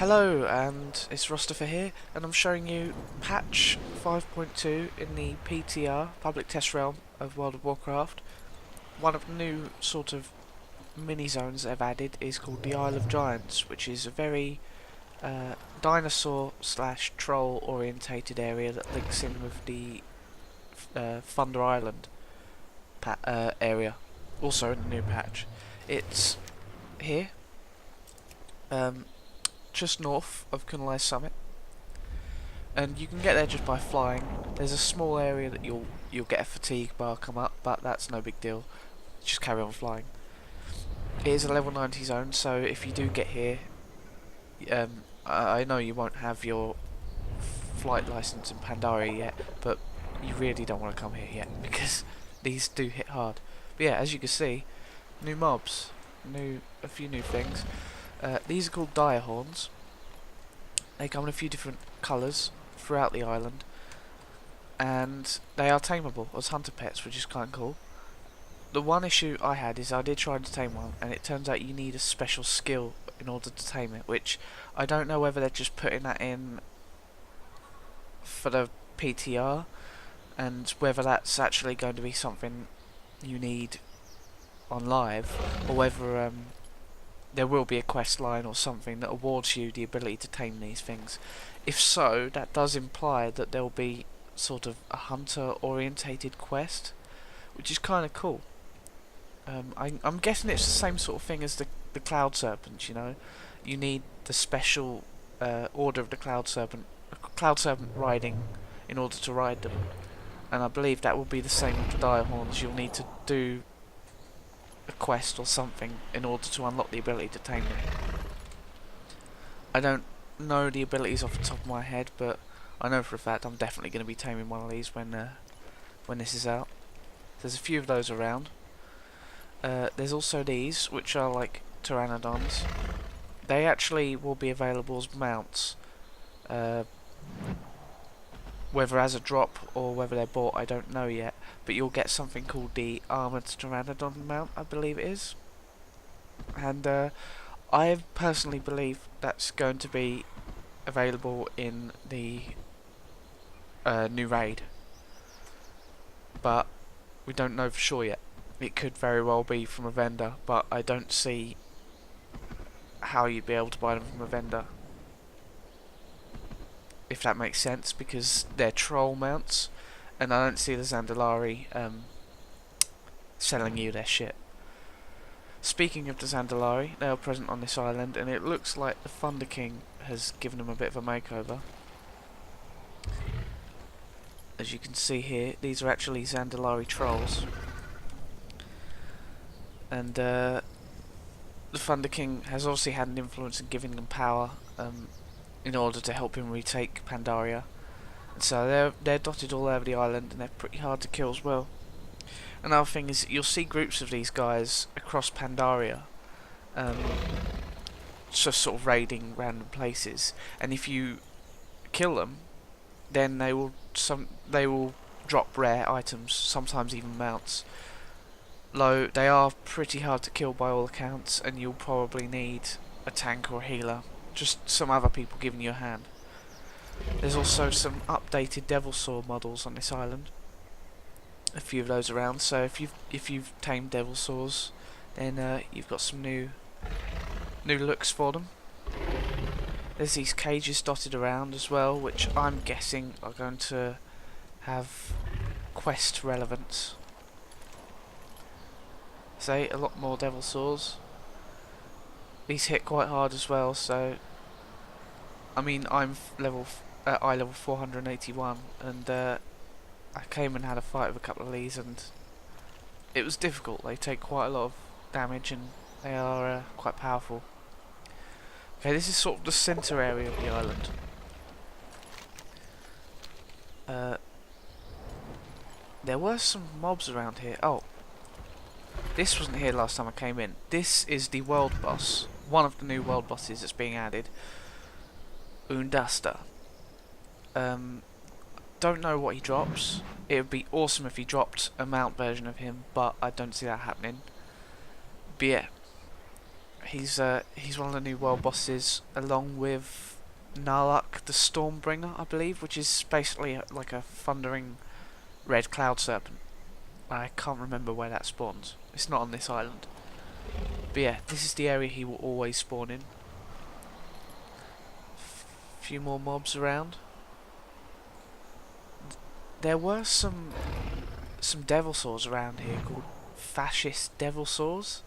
Hello, and it's Rostifer here, and I'm showing you patch 5.2 in the PTR, Public Test Realm of World of Warcraft. One of the new sort of mini-zones they've added is called the Isle of Giants, which is a very dinosaur slash troll orientated area that links in with the Thunder Island area, also in the new patch. It's here. Just north of Kunlai Summit, and you can get there just by flying. There's a small area that you'll get a fatigue bar come up, but that's no big deal. Just carry on flying. It is a level 90 zone, so if you do get here, I know you won't have your flight license in Pandaria yet, but you really don't want to come here yet because these do hit hard. But yeah, as you can see, new mobs, a few new things. These are called dire horns. They come in a few different colours throughout the island, and they are tameable as hunter pets, which is kind of cool. The one issue I had is I did try to tame one, and it turns out you need a special skill in order to tame it, which I don't know whether they're just putting that in for the PTR, and whether that's actually going to be something you need on live, or whether there will be a quest line or something that awards you the ability to tame these things. If so, that does imply that there will be sort of a hunter orientated quest, which is kind of cool. I'm guessing it's the same sort of thing as the Cloud Serpents, you know. You need the special order of the Cloud Serpent riding in order to ride them. And I believe that will be the same with the Dire Horns. You'll need to do a quest or something in order to unlock the ability to tame them. I don't know the abilities off the top of my head, but I know for a fact I'm definitely going to be taming one of these when this is out. There's a few of those around. There's also these, which are like pteranodons. They actually will be available as mounts. Whether as a drop or whether they're bought, I don't know yet. But you'll get something called the Armoured Pteranodon mount, I believe it is. And I personally believe that's going to be available in the new raid. But we don't know for sure yet. It could very well be from a vendor, but I don't see how you'd be able to buy them from a vendor, if that makes sense, because they're troll mounts, and I don't see the Zandalari selling you their shit. Speaking of the Zandalari, they are present on this island, and it looks like the Thunder King has given them a bit of a makeover. As you can see here, these are actually Zandalari trolls, and the Thunder King has obviously had an influence in giving them power in order to help him retake Pandaria. And so they're dotted all over the island, and they're pretty hard to kill as well. Another thing is you'll see groups of these guys across Pandaria, just sort of raiding random places. And if you kill them, then they will drop rare items, sometimes even mounts. Though they are pretty hard to kill by all accounts, and you'll probably need a tank or a healer, just some other people giving you a hand. There's also some updated Devilsaur models on this island, a few of those around. So if you've tamed Devilsaurs, then you've got some new looks for them. There's these cages dotted around as well, which I'm guessing are going to have quest relevance. Say a lot more Devilsaurs. These hit quite hard as well, so I mean I'm eye level 481, and I came and had a fight with a couple of these, and it was difficult. They take quite a lot of damage, and they are quite powerful. Okay, this is sort of the centre area of the island. There were some mobs around here. Oh, this wasn't here last time I came in. This is the world boss, one of the new world bosses that's being added, Undasta. Don't know what he drops. It would be awesome if he dropped a mount version of him, but I don't see that happening. But yeah, He's one of the new world bosses, along with Narluk the Stormbringer, I believe, which is basically like a thundering red cloud serpent. I can't remember where that spawns. It's not on this island. But yeah, this is the area he will always spawn in. Few more mobs around. There were some Devilsaurs around here called fascist Devilsaurs.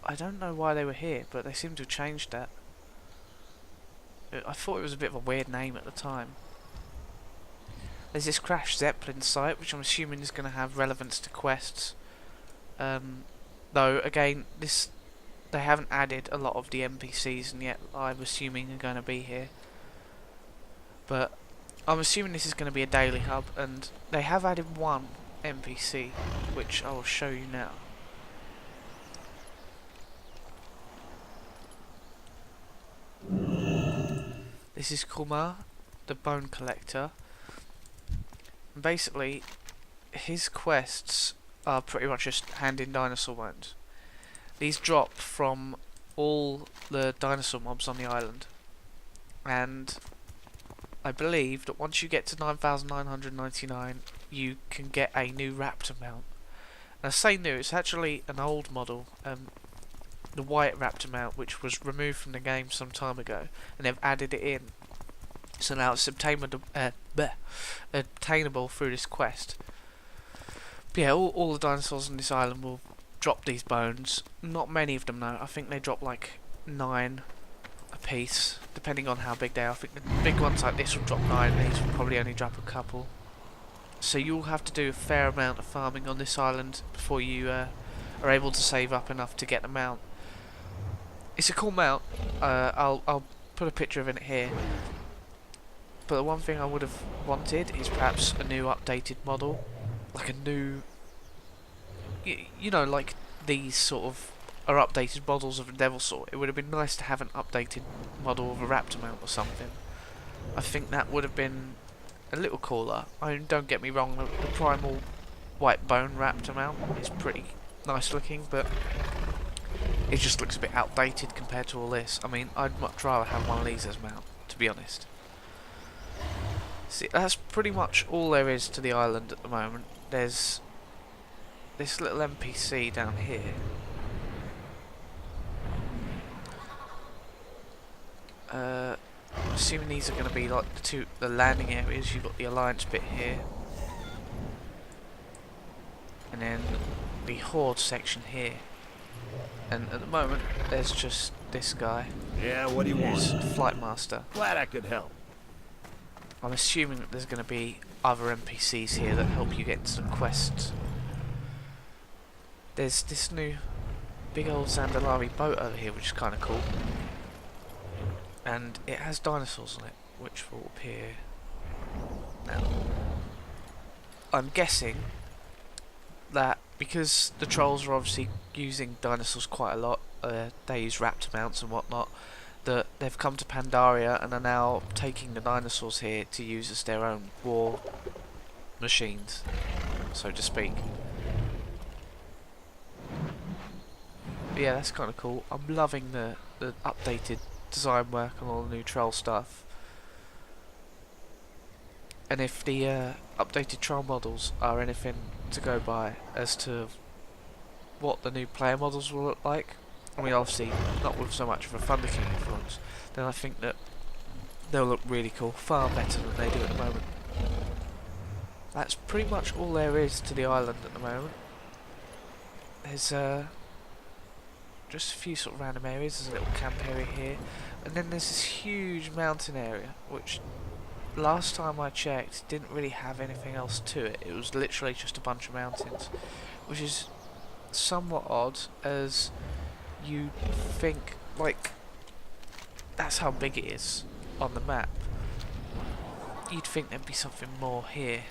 I don't know why they were here, but they seem to have changed that. I thought it was a bit of a weird name at the time. There's this crashed Zeppelin site, which I'm assuming is going to have relevance to quests. Though, again, they haven't added a lot of the NPCs, and yet I'm assuming are going to be here. But I'm assuming this is going to be a daily hub, and they have added one NPC, which I will show you now. This is Kumar, the Bone Collector. And basically, his quests are pretty much just handing dinosaur bones. These drop from all the dinosaur mobs on the island. And I believe that once you get to 9,999, you can get a new raptor mount. And I say new, it's actually an old model. The white raptor mount, which was removed from the game some time ago, and they've added it in, so now it's obtainable through this quest. But yeah, all the dinosaurs on this island will drop these bones. Not many of them though. I think they drop like 9 a piece, depending on how big they are. I think the big ones like this will drop 9, these will probably only drop a couple. So you'll have to do a fair amount of farming on this island before you are able to save up enough to get the mount. It's a cool mount. I'll put a picture of it here. But the one thing I would have wanted is perhaps a new updated model, like a new, you know, like these sort of are updated models of a Devilsaur. It would have been nice to have an updated model of a Raptor mount or something. I think that would have been a little cooler. I mean, don't get me wrong, the primal white bone Raptor mount is pretty nice looking, but it just looks a bit outdated compared to all this. I mean, I'd much rather have one of these as mount, to be honest. See, that's pretty much all there is to the island at the moment. There's this little NPC down here. I'm assuming these are going to be like the landing areas. You've got the Alliance bit here, and then the Horde section here. And at the moment, there's just this guy. Yeah, what do you want? Flight Master. Glad I could help. I'm assuming that there's going to be other NPCs here that help you get into some quests. There's this new big old Zandalari boat over here, which is kind of cool. And it has dinosaurs on it, which will appear now. I'm guessing that because the trolls are obviously using dinosaurs quite a lot, they use raptor mounts and whatnot, that they've come to Pandaria and are now taking the dinosaurs here to use as their own war machines, so to speak. But yeah, that's kind of cool. I'm loving the updated design work on all the new troll stuff. And if the updated troll models are anything to go by as to what the new player models will look like, I mean obviously not with so much of a Thunder King influence, then I think that they'll look really cool, far better than they do at the moment. That's pretty much all there is to the island at the moment. There's just a few sort of random areas. There's a little camp area here, and then there's this huge mountain area which last time I checked didn't really have anything else to it. It was literally just a bunch of mountains, which is somewhat odd, as you think like that's how big it is on the map. You'd think there'd be something more here.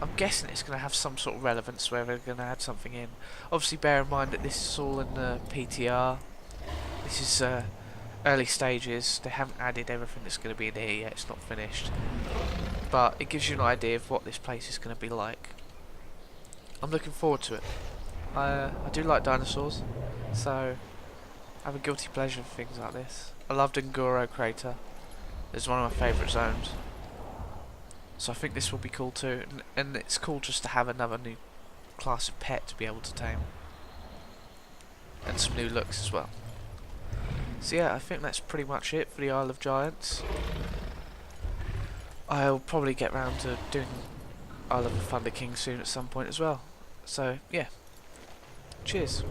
I'm guessing it's going to have some sort of relevance where they're going to add something in. Obviously bear in mind that this is all in the PTR. This is early stages. They haven't added everything that's going to be in here yet. It's not finished. But it gives you an idea of what this place is going to be like. I'm looking forward to it. I do like dinosaurs, so I have a guilty pleasure for things like this. I loved Ngoro Crater. It's one of my favourite zones. So I think this will be cool too, and it's cool just to have another new class of pet to be able to tame. And some new looks as well. So yeah, I think that's pretty much it for the Isle of Giants. I'll probably get round to doing Isle of the Thunder King soon at some point as well. So yeah, cheers.